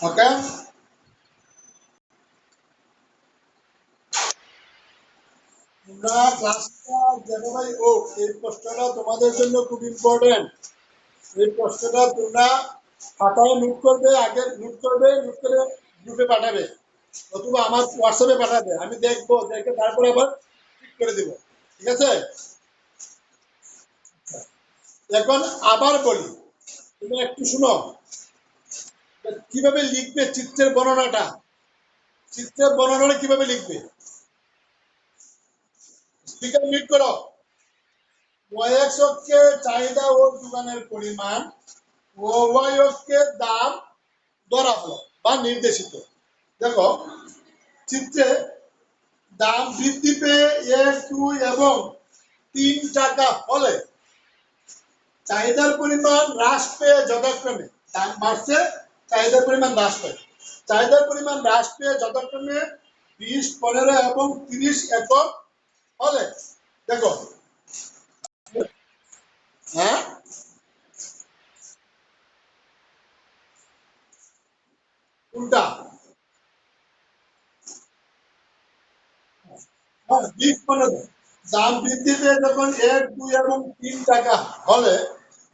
ওকে, তোমরা ক্লাসটা যেভাবে হোক এই প্রশ্নটা তোমাদের জন্য খুব ইম্পর্টেন্ট। এই প্রশ্নটা তোমরা খাতায় নোট করবে, আগে নোট করবে, নোট করে গ্রুপে পাঠাবে অথবা আমার হোয়াটসঅ্যাপে পাঠাবে, আমি দেখবো, দেখে তারপরে আবার ঠিক করে দেবো। ঠিক আছে, এখন আবার বলি, তুমি একটু শুনো কিভাবে লিখবে চিত্রের বর্ণনাটা। চিত্রের বর্ণনাটা কিভাবে লিখবে? স্পিকার মিউট করো। ওয়াইএক্স অক্ষে চাহিদা ও যোগানের পরিমাণ ও ওয়াই অক্ষে দাম ধরা হলো বা নির্দেশিত। দেখো চিত্রে দাম বৃদ্ধি পেয়ে 1, 2 এবং 3 টাকা হলে চাহিদার পরিমাণ হ্রাস পেয়ে যথাক্রমে, দাম বাড়ছে, চাহিদার পরিমাণ হ্রাস পেয়ে, চাহিদার পরিমাণ হ্রাস পেয়ে যথাক্রমে 20, 15 এবং 30 একক হলে, দেখো হ্যাঁ উল্টা, 20, 15 দাম বৃদ্ধি পেয়ে যখন 1, 2 এবং 3 টাকা হলে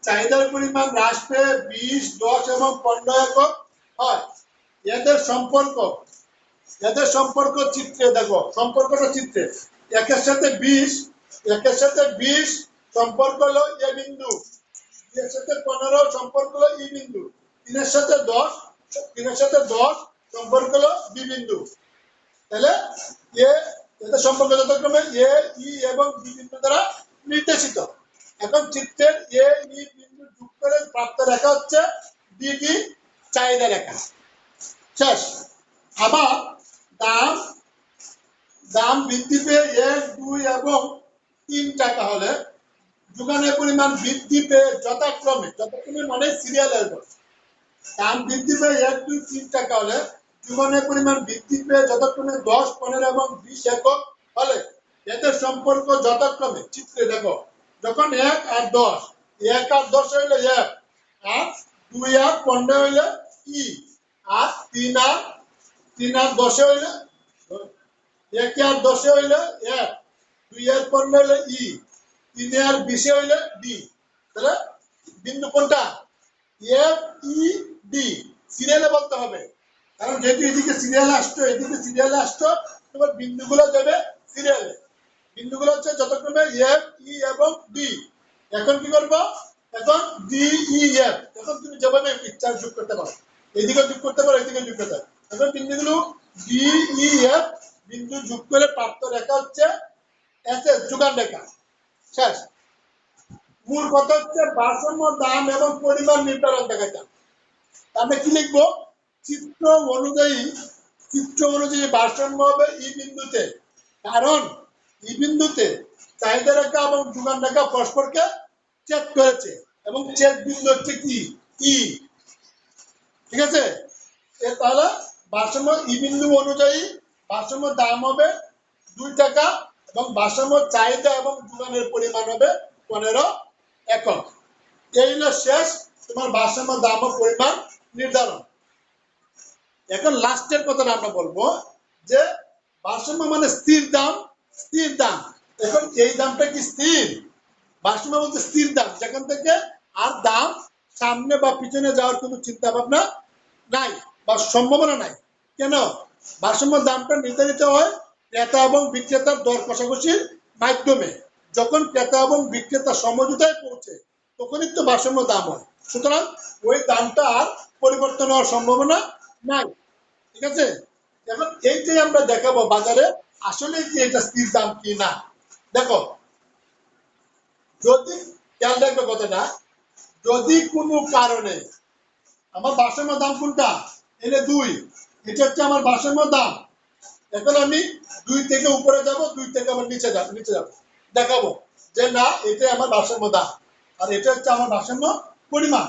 চাহিদার পরিমাণ হ্রাস পেয়ে 20, 10 এবং 15 একক হয়। এদের সম্পর্ক, এদের সম্পর্ক চিত্রে দেখো, সম্পর্কটা চিত্রে একের সাথে 20, একের সাথে 20 সম্পর্ক হলো এ বিন্দু, এর সাথে 15 সম্পর্ক হলো ই বিন্দু, তিনের সাথে 10, তিনের সাথে 10 সম্পর্ক হলো বি বিন্দু। তাহলে এ, এদের সম্পর্ক যথাক্রমে এ, ই এবং বি বিন্দু দ্বারা নির্দেশিত। এখন চিত্রের এ, ই বিন্দু যোগ করে প্রাপ্ত রেখা হচ্ছে ডিডি চাহিদা রেখা। শেষ। আবার দাম, দাম বৃদ্ধি পেয়ে 1, 2 এবং 3 টাকা হলে যোগানের পরিমাণ বৃদ্ধি পেয়ে যথাক্রমে, যথাক্রমে মানে সিরিয়ালের পর, দাম বৃদ্ধি পেয়ে 1, 2, 3 টাকা হলে যোগানের পরিমাণ বৃদ্ধি পেয়ে যথাক্রমে 10, 15 এবং 20 একক হলে এদের সম্পর্ক যথাক্রমে চিত্রে দেখো, যখন 1 আর 10, 1 আর 10 হইলে 1, আর 2 আর 15 হইলে ই, আর 3 আর 10 হইলে 1 আর 10 হইলে 1, 2 আর 15 হইলে ই, 3 আর 20 হইলে ডি। তাহলে বিন্দু কোনটা? এফ ই ডি সিরিয়ালে বলতে হবে, কারণ যেহেতু এদিকে সিরিয়াল আসতো, এদিকে সিরিয়াল আসতো, তোমার বিন্দুগুলো যাবে সিরিয়ালে। বিন্দুগুলো হচ্ছে যথাক্রমে এফ ই এবং ডি। এখন কি করবো? এখন ডি ই এফ, এখন তুমি যেভাবে পিকচার যোগ করতে পারো, এদিকে যোগ করতে পারো, এদিকে যোগ করতে পারো। এখন বিন্দুগুলো ডি ই এফ বিন্দু যোগ করে প্রাপ্ত রেখা হচ্ছে এস এস যোগান রেখা। শেষ। মূল কথা হচ্ছে ভারসাম্য দাম এবং পরিমাণ নির্ধারণ দেখাটা। আমরা কি লিখবো? চিত্র অনুযায়ী, চিত্র অনুযায়ী ভারসাম্য হবে ই বিন্দুতে, কারণ ই বিন্দুতে চাহিদা রেখা এবং যোগান রেখা পরস্পরকে ছেদ করেছে এবং ছেদ বিন্দু হচ্ছে কি ই। ঠিক আছে, তাহলে ভারসাম্য ই বিন্দু অনুযায়ী ভারসাম্য দাম হবে 2 টাকা এবং ভারসাম্য চাহিদা এবং যোগানের পরিমাণ হবে 15 একক। এই হলো শেষ তোমার ভারসাম্য দাম ও পরিমাণ নির্ধারণ। এখন লাস্টের কথাটা আমরা বলবো যে ভারসাম্য মানে স্থির দাম, স্থির দাম। এখন এই দামটা কি স্থির? ভারসাম্য বলতে স্থির দাম, যেখান থেকে আর দাম সামনে বা পিছনে যাওয়ার কোনো চিন্তা ভাবনা নাই বা সম্ভাবনা নাই। কেন? ভারসাম্য দামটা নির্ধারিত হয় ক্রেতা এবং বিক্রেতার দর কষাকষির মাধ্যমে। যখন ক্রেতা এবং বিক্রেতা সমঝোতায় পৌঁছে তখনই তো ভারসাম্য দাম হয়। সুতরাং ওই দামটা আর পরিবর্তন হওয়ার সম্ভাবনা নাই। ঠিক আছে, এখন এইটাই আমরা দেখাবো বাজারে আসলে কি এটা স্থির দাম কি না। দেখো, যদি খেয়াল রাখবে কথাটা, যদি কোনো কারণে আমার ভারসাম্য দাম কোনটা, এনে 2, এটা হচ্ছে আমার ভারসাম্য দাম। এখন আমি 2 থেকে উপরে যাব, 2 থেকে আবার নিচে যাব, নিচে যাব, দেখাবো যে না এটা আমার ভারসাম্য দাম আর এটা হচ্ছে আমার ভারসাম্য পরিমাণ।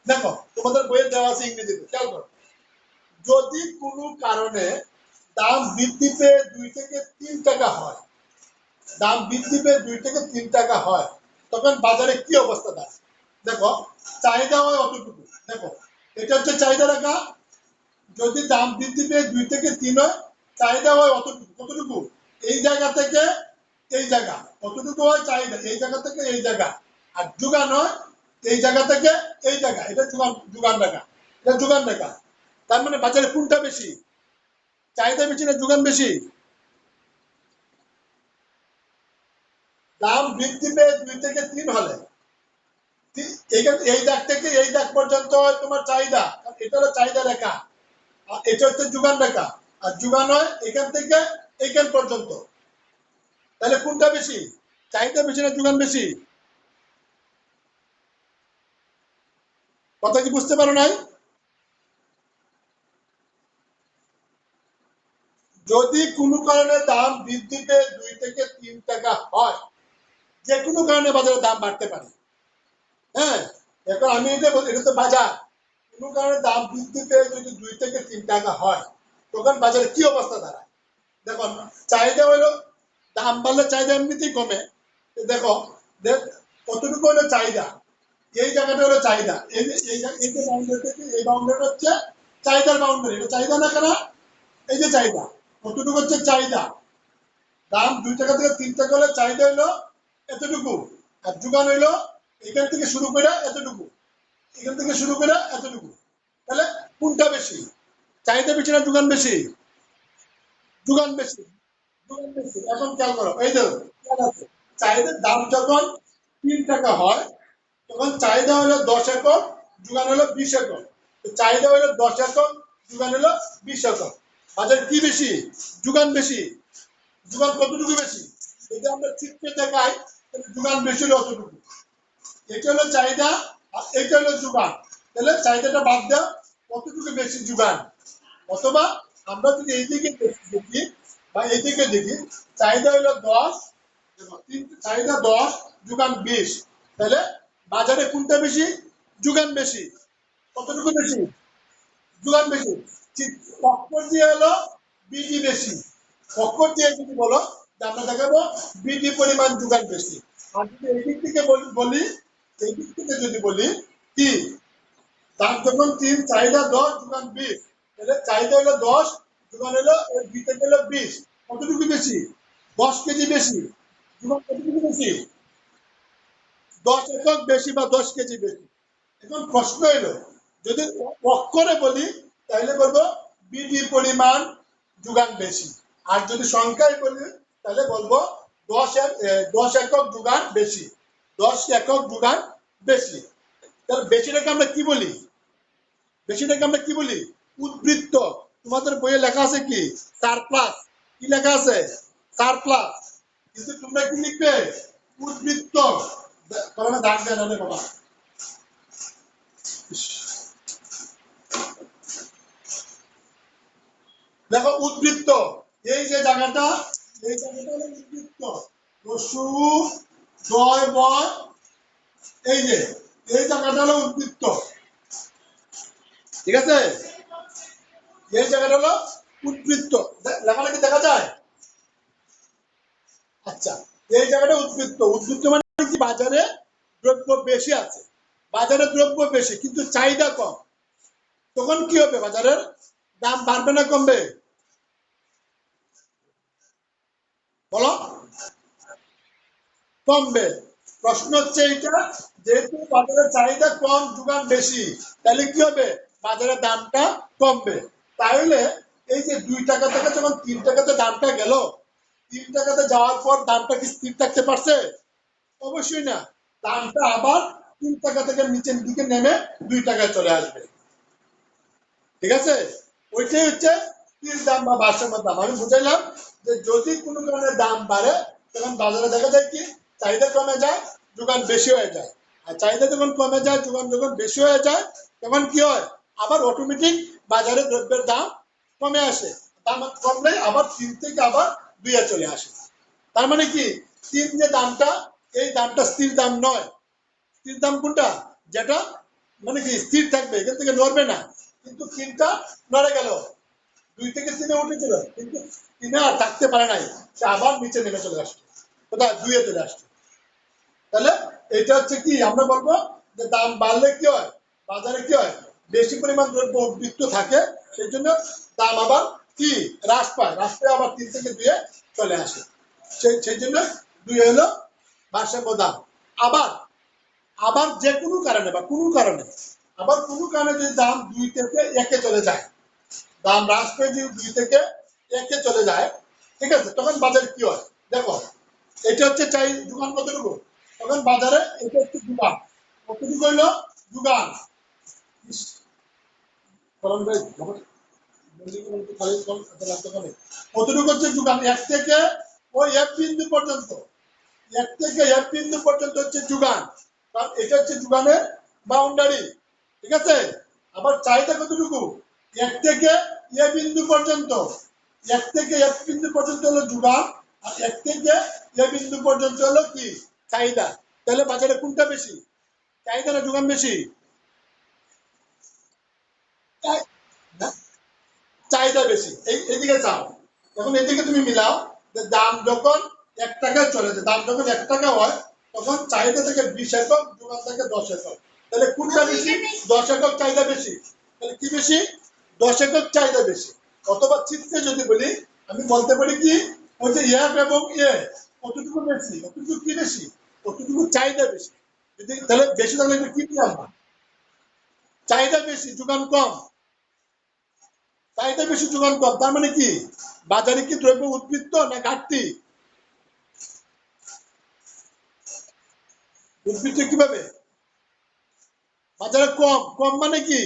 দেখো তোমাদের বইয়ে দেওয়া আছে ইংরেজিতে, খেয়াল করো, যদি কোনো কারণে দাম বৃদ্ধি পেয়ে 2 থেকে 3 টাকা হয়, দাম বৃদ্ধি পেয়ে 2 থেকে 3 টাকা হয়, তখন বাজারে কি অবস্থা দাঁড়ায়? দেখো চাহিদা হয় অতটুকু, দেখো এটা হচ্ছে চাহিদা রেখা, যদি দাম বৃদ্ধি পেয়ে 2 থেকে 3 হয়, চাহিদা হয় কতটুকু? এই জায়গা থেকে এই জায়গা। কতটুকু হয় চাহিদা? এই জায়গা থেকে এই জায়গা। আর যোগান হয় এই জায়গা থেকে এই জায়গা। এটা যোগান রেখা। এটা যোগান রেখা। তার মানে বাজারে কোনটা বেশি? চাহিদা বেশি না যোগান বেশি? দাম বৃদ্ধি পেয়ে 2 থেকে 3 হলে এই দাগ থেকে এই দাগ পর্যন্ত তোমার চাহিদা, এটা হলো চাহিদা রেখা, আর এটা হচ্ছে যোগান রেখা। আর যোগান হয় এখান থেকে এইখান পর্যন্ত। তাহলে কোনটা বেশি? চাহিদা বেশি না যোগান বেশি? কথা কি বুঝতে পারো নাই? যদি কোনো কারণে দাম বৃদ্ধি পেয়ে 2 থেকে 3 টাকা হয়, যে কোনো কারণে বাজারে দাম বাড়তে পারে। হ্যাঁ, এখন আমি এটা তো বাজার। কোনো কারণে দাম বৃদ্ধি পেয়ে যদি 2 থেকে 3 টাকা হয়, তখন বাজারে কি অবস্থা দাঁড়ায়? দেখো, চাহিদা হলো, দাম বাড়লে চাহিদা এমনিতেই কমে। দেখো, কতটুকু হলো চাহিদা? এই জায়গাটা হলো চাহিদা। এই যে বাউন্ডারি থেকে এই বাউন্ডারি হচ্ছে চাহিদার বাউন্ডারি। এটা চাহিদা না কেন? এই যে চাহিদা, কতটুকু হচ্ছে চাহিদা? দাম 2 টাকা থেকে 3 টাকা হলে চাহিদা হলো এতটুকু, আর যোগান হইলো এখান থেকে শুরু করে এতটুকু, এখান থেকে শুরু করে এতটুকু। তাহলে কোনটা বেশি? চাহিদা বেশি না যোগান বেশি? যোগান বেশি। যোগান বেশি। এখন খেয়াল করো, এই যে খেয়াল আছে, চাহিদার দাম যখন 3 টাকা হয়, তখন চাহিদা হলো 10 একক, যোগান হলো 20 একক। চাহিদা হলো 10 একক, যোগান হলো 20 একক। বাজারে কি বেশি? যোগান বেশি। যোগান কতটুকু বেশি? যদি আমরা চিত্রে দেখাই, তাহলে যোগান বেশি হলো অতটুকু। এটা হলো চাহিদা, আর এটা হলো যোগান। তাহলে চাহিদাটা বাদ দাও, কতটুকু বেশি যোগান? অথবা আমরা যদি এইদিকে দেখি বা এইদিকে দেখি, চাহিদা হলো 10, চাহিদা 10, যোগান 20। তাহলে বাজারে কোনটা বেশি? যোগান বেশি। কতটুকু বেশি? যোগান বেশি। অক্ষর দিয়ে হলো বিডি বেশি। অক্ষর দিয়ে যদি বলো যে আমরা দেখাবো বিডি পরিমাণ যোগান বেশি। আর যদি এই দিক থেকে বলি, এই দিক থেকে যদি বলি কি, দাম যখন 3, চাহিদা 10, যোগান 20, তাহলে চাহিদা হলো 10, যোগান হলো 2 থেকে হলো 20। কতটুকু বেশি? 10 কেজি বেশি। যোগান কতটুকু বেশি? 10 একক বেশি বা 10 কেজি বেশি। এখন প্রশ্ন এলো, যদি অক্ষরে বলি তাহলে বলবো বিডি পরিমাণ যোগান বেশি। আর যদি সংখ্যায় বলি তাহলে বলবো 10 একক যোগান বেশি। 10 একক যোগান বেশি। তাহলে বেশিটাকে আমরা কি বলি? বেশিটাকে আমরা কি বলি? উদ্বৃত্ত। তোমাদের বইয়ে লেখা আছে কি? সারপ্লাস। কি লেখা আছে? সারপ্লাস। কিন্তু তোমরা কি লিখবে? উদ্বৃত্ত। তোমরা দাগ দেন না বাবা। দেখো, উদ্বৃত্ত, এই যে জায়গাটা, এই জায়গাটা হলো উদ্বৃত্ত। রসু, দয়, বয়, এই যে এই জায়গাটা হলো উদ্বৃত্ত। ঠিক আছে? এই জায়গাটা হলো উদ্বৃত্ত। লেখাটা কি দেখা যায়? আচ্ছা, এই জায়গাটা উদ্বৃত্ত। উদ্বৃত্ত মানে কি? বাজারে দ্রব্য বেশি আছে, বাজারে দ্রব্য বেশি কিন্তু চাহিদা কম। তখন কি হবে? বাজারের দাম বাড়বে না কমবে? বলো। কমবে। প্রশ্ন হচ্ছে এইটা, যেহেতু বাজারের চাহিদা কম, যোগান বেশি, তাহলে কি হবে? বাজারের দামটা কমবে। তাহলে এই যে 2 টাকা থেকে যখন 3 টাকাতে দামটা গেল, 3 টাকাতে যাওয়ার পর দামটা কি স্থির থাকতে পারছে? অবশ্যই না। দামটা আবার 3 টাকা থেকে নিচের দিকে নেমে 2 টাকায় চলে আসবে। ঠিক আছে? ওইটাই হচ্ছে স্থির দাম বা ভারসাম্য দাম। আমি বুঝাইলাম যে যদি কোনো কারণে দাম বাড়ে, তখন বাজারে দেখা যায় কি, চাহিদা কমে যায়, যোগান বেশি হয়ে যায়। আর চাহিদা যখন কমে যায়, যোগান যখন বেশি হয়ে যায়, তখন কি হয়? আবার অটোমেটিক বাজারে দ্রব্যের দাম কমে আসে। দাম কমলে আবার 3 থেকে আবার 2 এ চলে আসে। তার মানে কি, 3 যে দামটা, এই দামটা স্থির দাম নয়। স্থির দাম কোনটা? যেটা মানে কি স্থির থাকবে, এখান থেকে নড়বে না। কিন্তু 3টা নড়ে গেল, 2 থেকে 3 উঠেছিল, কিন্তু 3 আর থাকতে পারে নাই, সে আবার নিচে নেমে চলে আসছে, কোথায়? 2 এ চলে আসছে। তাহলে এটা হচ্ছে কি, আমরা বলবো যে দাম বাড়লে কি হয়? বাজারে কি হয়? বেশি পরিমাণ দ্রব্য উদ্বৃত্ত থাকে, সেই জন্য দাম আবার কি হ্রাস পায়, হ্রাস পেয়ে আবার 3 থেকে 2 চলে আসে। সেই জন্য 2 হলো ভারসাম্য দাম। আবার আবার যে কোনো কারণে বা কোনো কারণে আবার কোনো কারণে যদি দাম 2 থেকে 1 চলে যায়, দাম হ্রাস পেয়ে যদি 2 থেকে 1 চলে যায়, ঠিক আছে, তখন বাজারে কি হয় দেখো, এটা হচ্ছে চাই যোগান কতটুকু, তখন বাজারে এটা হচ্ছে যোগান, কতটুকু হইলো যোগান, কতটুকু হচ্ছে যোগান, 1 থেকে ওই F বিন্দু পর্যন্ত, 1 থেকে F বিন্দু পর্যন্ত হচ্ছে যোগান, কারণ এটা হচ্ছে যোগানের বাউন্ডারি, ঠিক আছে। আবার চাহিদা কতটুকু, 1 থেকে এ বিন্দু পর্যন্ত, 1 থেকে F বিন্দু পর্যন্ত হলো যোগান, আর 1 থেকে এ বিন্দু পর্যন্ত হলো কি চাহিদা। তাহলে বাজারে কোনটা বেশি, চাহিদা না যোগান বেশি? চাহিদা বেশি, এইদিকে চাও, তখন এদিকে তুমি মিলাও যে দাম যখন 1 টাকায় চলে যায়, দাম যখন 1 টাকা হয়, তখন চাহিদা থেকে 20 একক, যোগান থেকে 10 একক। তাহলে কোনটা বেশি, 10 একক চাহিদা বেশি। তাহলে কি বেশি, 10 একক চাহিদা বেশি। অথবা চিত্রে যদি বলি, আমি বলতে পারি কি, ওই যে এফ এবং এ কতটুকু বেশি, কতটুকু কি বেশি, কতটুকু চাহিদা বেশি। যদি তাহলে বেশি তাহলে কি আমরা চাহিদা বেশি যোগান কম, চাহিদা বেশি যোগান কম, তার মানে কি বাজারে কি দ্রব্য উদ্বৃত্ত না ঘাটতি, উদ্বৃত্ত কিভাবে, বাজারে কম, কম মানে কি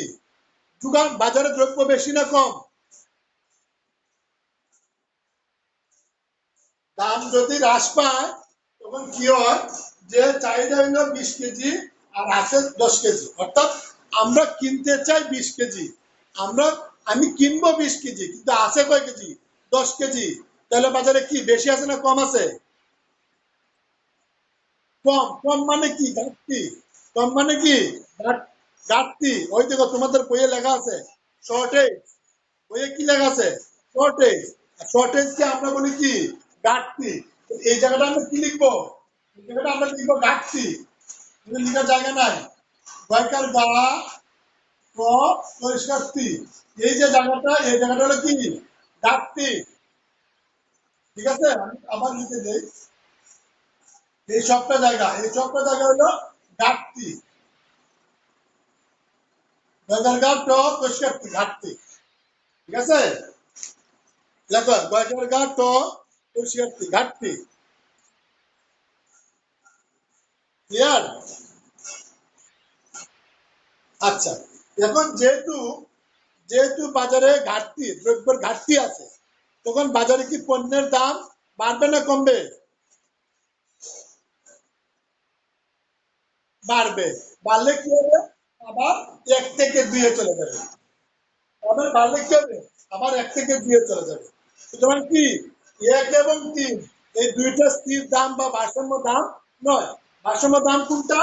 যোগান, বাজারে দ্রব্য বেশি না কম, দাম যদি হ্রাস পায় তখন কি হয়, যে চাহিদা হইল 20 কেজি আর আছে 10 কেজি, অর্থাৎ আমরা কিনতে চাই 20 কেজি, আমি কিনবো 20 কেজি, কিন্তু আছে কয় কেজি, 10 কেজি। তাহলে বাজারে কি বেশি আছে না কম আছে, কম, কম মানে কি ঘাটতি, কম মানে কি ঘাটতি। ওই দেখো তোমাদের বইয়ে লেখা আছে শর্টেজ, বইয়ে কি লেখা আছে শর্টেজ, শর্টেজ কে আমরা বলি কি ঘাটতি। এই জায়গাটা আমরা কি লিখবো, এই জায়গাটা আমরা লিখবো ঘাটতি, লিখার জায়গা নাই, দরকার গা ক পরিষ্কার তি, এই যে জায়গাটা, এই জায়গাটা হলো কি ঘাটতি, ঠিক আছে। আমি আবার লিখে দেই, এই সবটা জায়গা, এই সবটা জায়গা হলো ঘাটতি, গজারগাঁও ট পরিষ্কার ঘাটতি, ঠিক আছে। লেখো গজারগাঁও ট পরিষ্কার ঘাটতি, ক্লিয়ার। আচ্ছা, এখন যেহেতু যেহেতু বাজারে ঘাটতি, দ্রব্যের ঘাটতি আছে, তখন বাজারে কি পণ্যের দাম বাড়বে না কমবে, বাড়বে, বাড়লে কি হবে, আবার 1 থেকে 2 চলে যাবে, আবার বাড়লে কি হবে, আবার 1 থেকে 2 চলে যাবে। সুতরাং কি 1 এবং 3 এই দুইটা স্থির দাম বা ভারসাম্য দাম নয়, ভারসাম্য দাম কোনটা,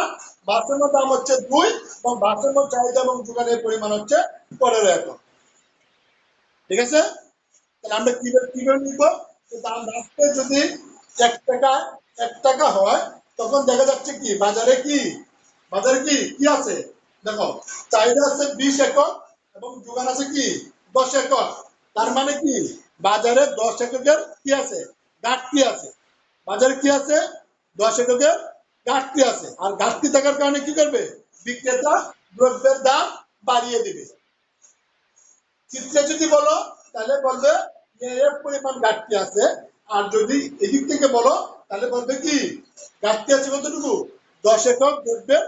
ভারসাম্য দাম হচ্ছে 2 এবং ভারসাম্য চাহিদা এবং যোগানের পরিমাণ হচ্ছে 15 একক, ঠিক আছে। তাহলে আমরা কিভাবে কিভাবে নিব, দাম রাখতে যদি 1 টাকা 1 টাকা হয়, তখন দেখা যাচ্ছে কি বাজারে কি, বাজারে কি কি আছে দেখো, চাহিদা আছে 20 একক এবং যোগান আছে কি 10 একক, তার মানে কি বাজারে 10 এককের কি আছে ঘাটতি আছে, বাজারে কি আছে 10 এককের ঘাটতি আছে, আর ঘাটতি থাকার কারণে কি করবে বিক্রেতা দ্রব্যের দাম বাড়িয়ে দিবে। চিত্রে যদি বলো তাহলে বলবে এর পরিমাণ ঘাটতি আছে, আর যদি এদিক থেকে বলো তাহলে বলবে কি ঘাটতি আছে কতটুকু 10 একক দ্রব্যের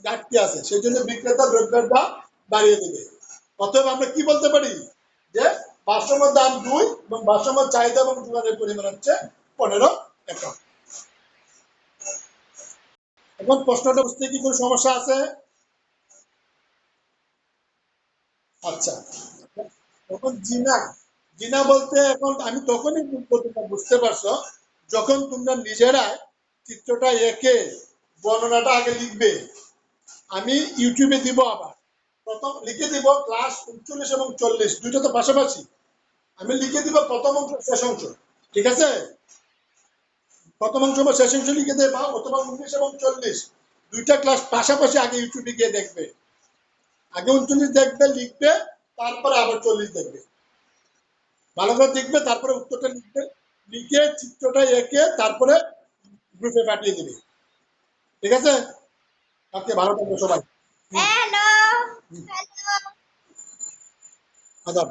ঘাটতি আছে, সেই জন্য বিক্রেতা দ্রব্যের দাম বাড়িয়ে দেবে। অতএব আমরা কি বলতে পারি যে ভারসাম্য দাম 2 এবং ভারসাম্য চাহিদা এবং যোগানের পরিমাণ হচ্ছে 15 একক। এখন প্রশ্নটা বুঝতে কি কোনো সমস্যা আছে? আচ্ছা, তখন জিনা, জিনা বলতে এখন আমি তখনই বুঝতে পারছো যখন তোমরা নিজেরাই চিত্রটা এঁকে বর্ণনাটা আগে লিখবে, আমি ইউটিউবে দিব, আবার প্রথম লিখে দিব ক্লাস 39 এবং 40 দুইটা তো পাশাপাশি, আমি লিখে দিব প্রথম অংশ শেষ অংশ, ঠিক আছে, প্রথম অংশ বা শেষ অংশ লিখে দেবা, অথবা 19 এবং 40 দুইটা ক্লাস পাশাপাশি আগে ইউটিউবে গিয়ে দেখবে, আগে 39 দেখবে, লিখবে, তারপরে আবার 40 দেখবে। ভালো করে দেখবে, তারপরে উত্তরটা লিখবে, লিখে চিত্রটা এঁকে তারপরে গ্রুপে পাঠিয়ে দিবে। ঠিক আছে? ওকে, ভালো থাকবে সবাই। হ্যালো। আদাব।